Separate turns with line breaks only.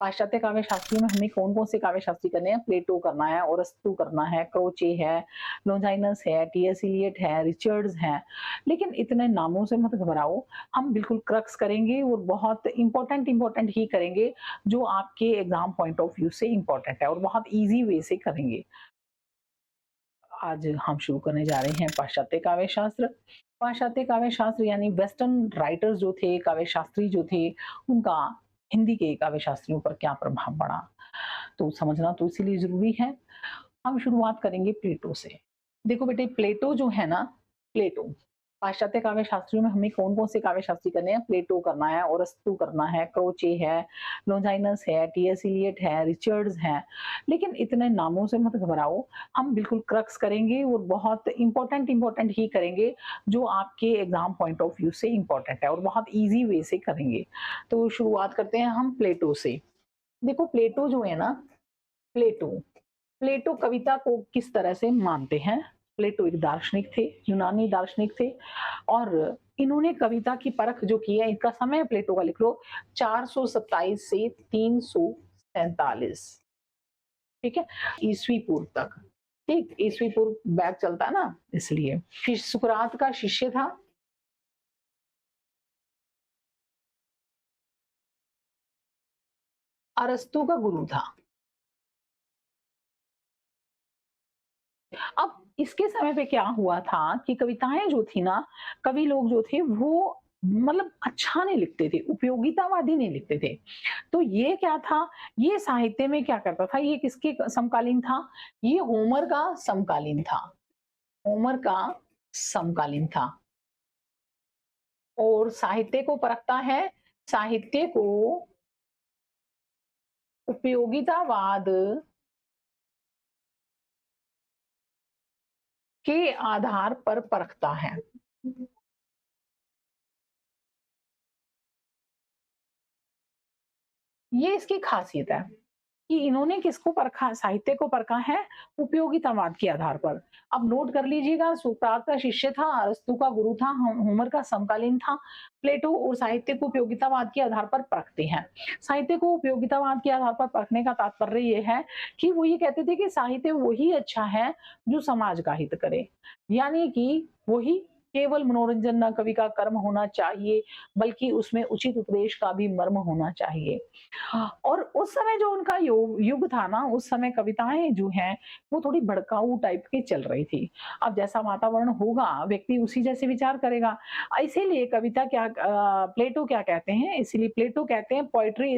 पाश्चात्य काव्य शास्त्रियों में हमें कौन-कौन से काव्य शास्त्री करने हैं? प्लेटो करना है, अरस्तू करना है, क्रोचे है, लॉन्जाइनस है, टी.एस. इलियट है, रिचर्ड्स हैं। लेकिन इतने नामों से मत घबराओ, हम बिल्कुल क्रक्स करेंगे और बहुत इम्पोर्टेंट इम्पोर्टेंट ही करेंगे, जो आपके एग्ज़ाम पॉइंट ऑफ व्यू से इम्पोर्टेंट है और बहुत ईज़ी वे से करेंगे। आज हम शुरू करने जा रहे हैं पाश्चात्य काव्य शास्त्र। पाश्चात्य काव्य शास्त्र यानी वेस्टर्न राइटर्स जो थे, काव्य शास्त्री जो थे, उनका हिंदी के काव्य शास्त्रियों पर क्या प्रभाव पड़ा, तो समझना तो इसीलिए ज़रूरी है। हम शुरुआत करेंगे प्लेटो से। देखो बेटे, प्लेटो जो है ना, प्लेटो पाश्चात्य काव्य शास्त्रियों में हमें कौन-कौन से काव्य शास्त्री करने हैं? प्लेटो करना है, अरस्तू करना है, क्रोचे है, लॉन्जाइनस है, टी.एस. इलियट है, रिचर्ड्स हैं। लेकिन इतने नामों से मत घबराओ, हम बिल्कुल क्रक्स करेंगे और बहुत इम्पोर्टेंट इम्पोर्टेंट ही करेंगे, जो आपके एग्ज़ाम पॉइंट ऑफ व्यू से इम्पोर्टेंट है और बहुत ईज़ी वे से करेंगे। तो शुरुआत करते हैं हम प्लेटो से। देखो प्लेटो जो है ना, प्लेटो प्लेटो कविता को किस तरह से मानते हैं? प्लेटो एक दार्शनिक थे, यूनानी दार्शनिक थे और इन्होंने कविता की परख जो की है, इनका समय प्लेटो का लिख लो 427 से 347, ठीक है? ईसवी पूर्व तक, ठीक? ईसवी पूर्व बैक चलता है ना, इसलिए। फिर सुकरात का शिष्य था, अरस्तू का गुरु था। अब इसके समय पे क्या हुआ था कि कविताएँ जो थी ना, कवि लोग जो थे वो मतलब अच्छा नहीं लिखते थे, उपयोगितावादी नहीं लिखते थे। तो ये क्या था, ये साहित्य में क्या करता था, ये किसके समकालीन था? ये होमर का समकालीन था। होमर का समकालीन था और साहित्य को परखता है, साहित्य को उपयोगितावाद के आधार पर परखता है। ये इसकी खासियत है कि इन्होंने किसको परखा, साहित्य को परखा है उपयोगितावाद के आधार पर। अब नोट कर लीजिएगा, सुकरात का शिष्य था, अरस्तू का गुरु था, होमर का समकालीन था, प्लेटो और साहित्य को उपयोगितावाद के आधार पर परखते हैं। साहित्य को उपयोगितावाद के आधार पर परखने का तात्पर्य ये है कि वो ये कहते थे कि साहित्य वही अच्छा है जो समाज का हित करे, यानी कि वही केवल मनोरंजन ना कवि का कर्म होना चाहिए, बल्कि उसमें उचित उपदेश का भी मर्म होना चाहिए। और उस समय जो उनका युग था ना, उस समय कविताएँ जो हैं, वो थोड़ी भड़काऊ टाइप की चल रही थी। अब जैसा वातावरण होगा, व्यक्ति उसी जैसे विचार करेगा। इसीलिए कविता क्या प्लेटो क्या कहते हैं, इसीलिए प्लेटो कहते हैं पोएट्री इज़